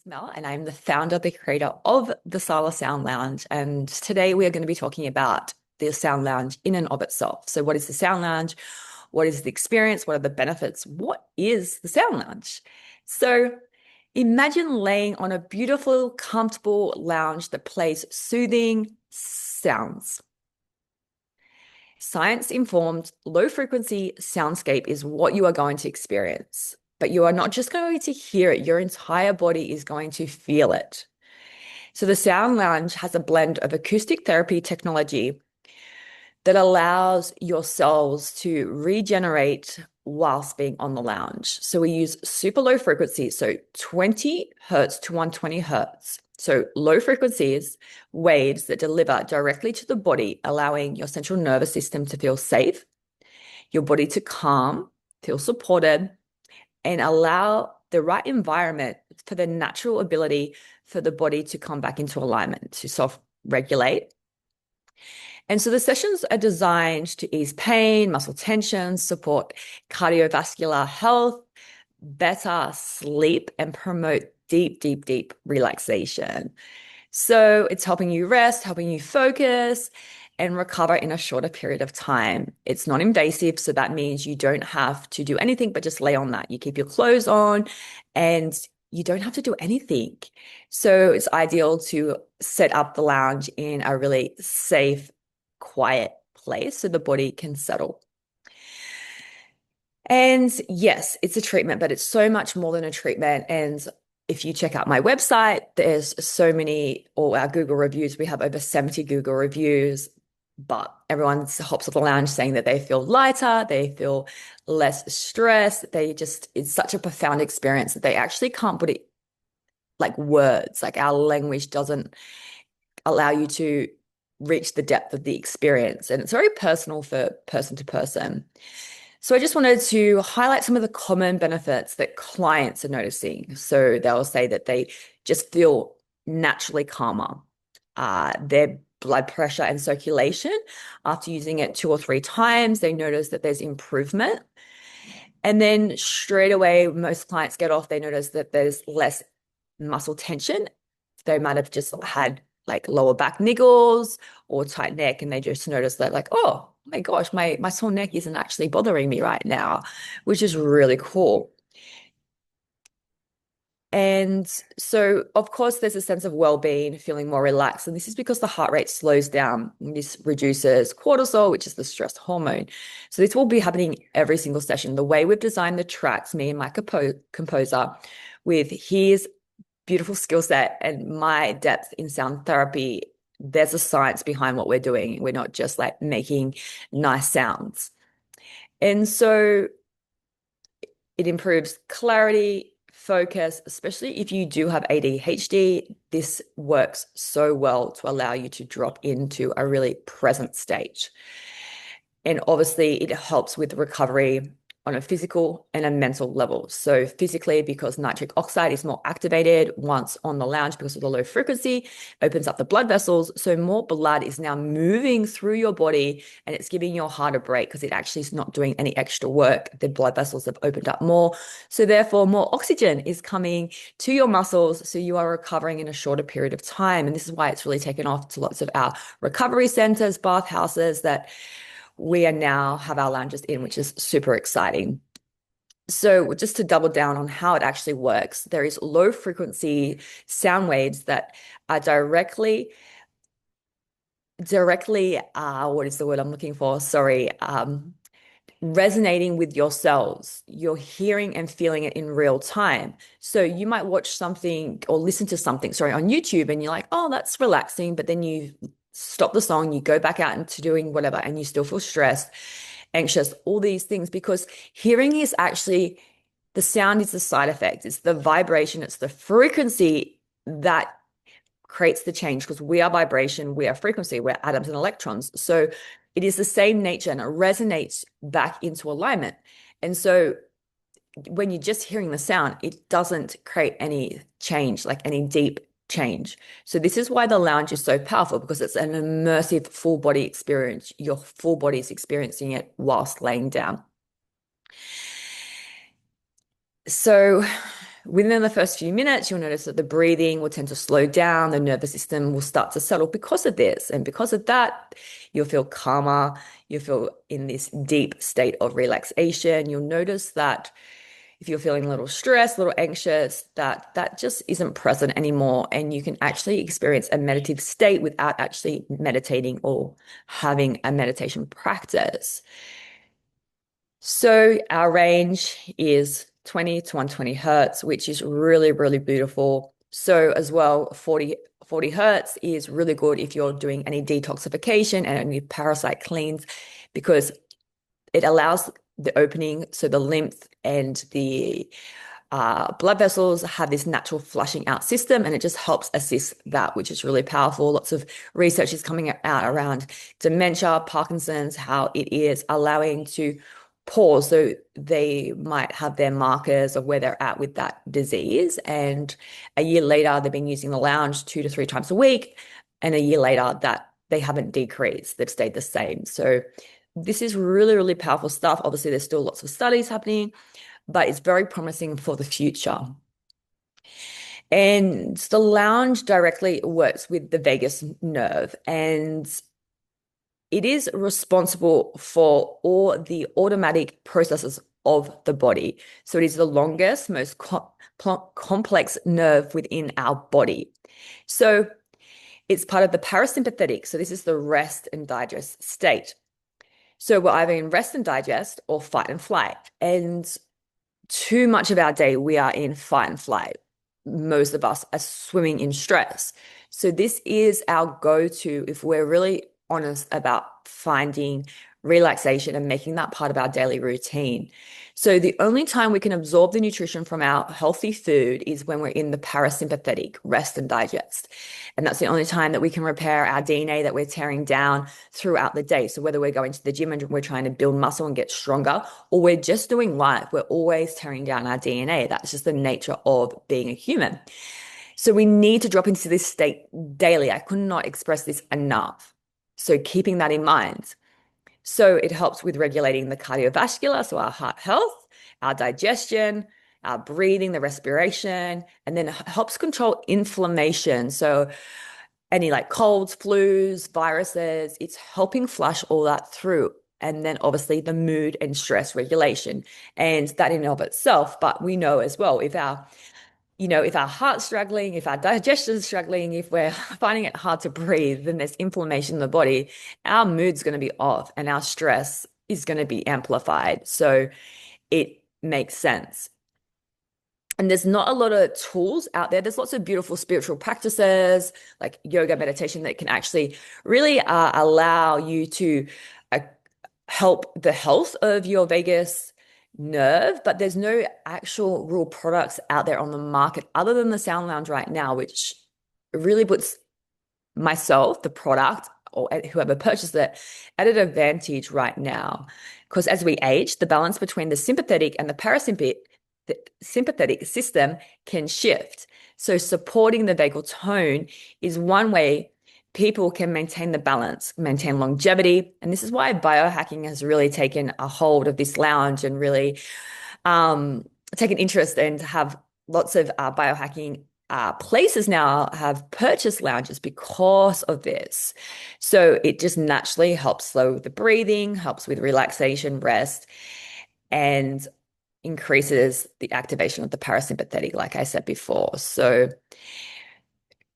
Mel, and I'm the founder, the creator of the SoundLounge. And today we are going to be talking about the SoundLounge in and of itself. So, what is the SoundLounge? What is the experience? What are the benefits? What is the SoundLounge? So, imagine laying on a beautiful, comfortable lounge that plays soothing sounds. Science-informed, low-frequency soundscape is what you are going to experience. But you are not just going to hear it, your entire body is going to feel it. So the SoundLounge has a blend of acoustic therapy technology that allows your cells to regenerate whilst being on the lounge. So we use super low frequencies, so 20 hertz to 120 hertz. So low frequencies, waves that deliver directly to the body, allowing your central nervous system to feel safe, your body to calm, feel supported, and allow the right environment for the natural ability for the body to come back into alignment, to self-regulate. And so the sessions are designed to ease pain, muscle tension, support cardiovascular health, better sleep, and promote deep, deep, deep relaxation. So it's helping you rest, helping you focus, and recover in a shorter period of time. It's non-invasive, so that means you don't have to do anything but just lay on that. You keep your clothes on and you don't have to do anything. So it's ideal to set up the lounge in a really safe, quiet place so the body can settle. And yes, it's a treatment, but it's so much more than a treatment. And if you check out my website, there's so many, or our Google reviews, we have over 70 Google reviews, but everyone hops off the lounge saying that they feel lighter, they feel less stressed. It's such a profound experience that they actually can't put it like words, like our language doesn't allow you to reach the depth of the experience. And it's very personal for person to person. So I just wanted to highlight some of the common benefits that clients are noticing. So they'll say that they just feel naturally calmer. Their blood pressure and circulation, after using it 2 or 3 times, they notice that there's improvement. And then straight away, most clients get off, they notice that there's less muscle tension. They might have just had like lower back niggles or tight neck, and they just notice that like, oh my gosh, my sore neck isn't actually bothering me right now, which is really cool. And so, of course, there's a sense of well-being, feeling more relaxed. And this is because the heart rate slows down. And this reduces cortisol, which is the stress hormone. So this will be happening every single session. The way we've designed the tracks, me and my composer, with his beautiful skill set and my depth in sound therapy, there's a science behind what we're doing. We're not just like making nice sounds. And so it improves clarity, focus, especially if you do have ADHD. This works so well to allow you to drop into a really present state. And obviously, it helps with recovery on a physical and a mental level. So physically, because nitric oxide is more activated once on the lounge because of the low frequency, opens up the blood vessels. So more blood is now moving through your body, and it's giving your heart a break because it actually is not doing any extra work. The blood vessels have opened up more. So therefore, more oxygen is coming to your muscles. So you are recovering in a shorter period of time. And this is why it's really taken off to lots of our recovery centers, bathhouses that we are now have our lounges in, which is super exciting. So just to double down on how it actually works, there is low frequency sound waves that are directly, what is the word I'm looking for? Sorry, resonating with your cells. You're hearing and feeling it in real time. So you might watch something or listen to something, on YouTube, and you're like, oh, that's relaxing. But then you stop the song, you go back out into doing whatever, and you still feel stressed, anxious, all these things, because hearing is actually, the sound is the side effect. It's the vibration, it's the frequency that creates the change, because we are vibration, we are frequency, we're atoms and electrons. So it is the same nature, and it resonates back into alignment. And so when you're just hearing the sound, it doesn't create any change, like any deep change. So this is why the lounge is so powerful, because it's an immersive full body experience. Your full body is experiencing it whilst laying down. So within the first few minutes, you'll notice that the breathing will tend to slow down, the nervous system will start to settle because of this. And because of that, you'll feel calmer, you'll feel in this deep state of relaxation. You'll notice that if you're feeling a little stressed, a little anxious, that just isn't present anymore. And you can actually experience a meditative state without actually meditating or having a meditation practice. So our range is 20 to 120 hertz, which is really, really beautiful. So as well, 40 hertz is really good if you're doing any detoxification and any parasite cleans, because it allows the opening, so the lymph and the blood vessels have this natural flushing out system, and it just helps assist that, which is really powerful. Lots of research is coming out around dementia, Parkinson's, how it is allowing to pause. So they might have their markers of where they're at with that disease. And a year later, they've been using the lounge 2 to 3 times a week. And a year later, that they haven't decreased, they've stayed the same. So this is really, really powerful stuff. Obviously, there's still lots of studies happening, but it's very promising for the future. And the lounge directly works with the vagus nerve, and it is responsible for all the automatic processes of the body. So it is the longest, most complex nerve within our body. So it's part of the parasympathetic. So this is the rest and digest state. So we're either in rest and digest or fight and flight. And too much of our day, we are in fight and flight. Most of us are swimming in stress. So this is our go-to if we're really honest about finding relaxation and making that part of our daily routine. So the only time we can absorb the nutrition from our healthy food is when we're in the parasympathetic rest and digest. And that's the only time that we can repair our DNA that we're tearing down throughout the day. So whether we're going to the gym and we're trying to build muscle and get stronger, or we're just doing life, we're always tearing down our DNA. That's just the nature of being a human. So we need to drop into this state daily. I could not express this enough. So keeping that in mind. So it helps with regulating the cardiovascular, so our heart health, our digestion, our breathing, the respiration, and then it helps control inflammation. So any like colds, flus, viruses, it's helping flush all that through. And then obviously the mood and stress regulation, and that in and of itself. But we know as well, if our heart's struggling, if our digestion is struggling, if we're finding it hard to breathe, then there's inflammation in the body, our mood's going to be off and our stress is going to be amplified. So it makes sense. And there's not a lot of tools out there. There's lots of beautiful spiritual practices like yoga, meditation that can actually really allow you to uh, help the health of your vagus nerve, but there's no actual real products out there on the market other than the SoundLounge right now, which really puts myself, the product, or whoever purchased it at an advantage right now. Because as we age, the balance between the sympathetic and the sympathetic system can shift. So supporting the vagal tone is one way people can maintain the balance, maintain longevity. And this is why biohacking has really taken a hold of this lounge and really taken interest and have lots of biohacking places now have purchased lounges because of this. So it just naturally helps slow the breathing, helps with relaxation, rest, and increases the activation of the parasympathetic, like I said before. So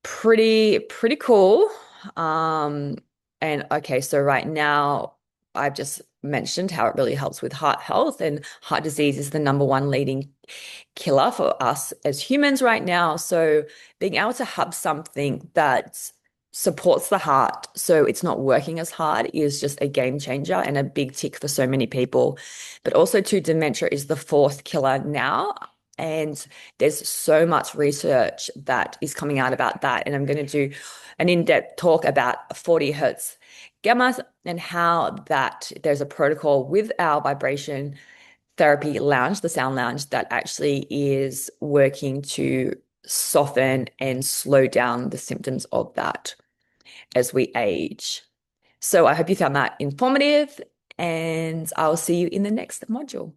pretty cool. And okay, so right now I've just mentioned how it really helps with heart health, and heart disease is the #1 leading killer for us as humans right now. So being able to have something that supports the heart so it's not working as hard is just a game changer and a big tick for so many people. But also too, dementia is the 4th killer now. And there's so much research that is coming out about that. And I'm going to do an in-depth talk about 40 hertz gamma and how that there's a protocol with our vibration therapy lounge, the SoundLounge, that actually is working to soften and slow down the symptoms of that as we age. So I hope you found that informative, and I'll see you in the next module.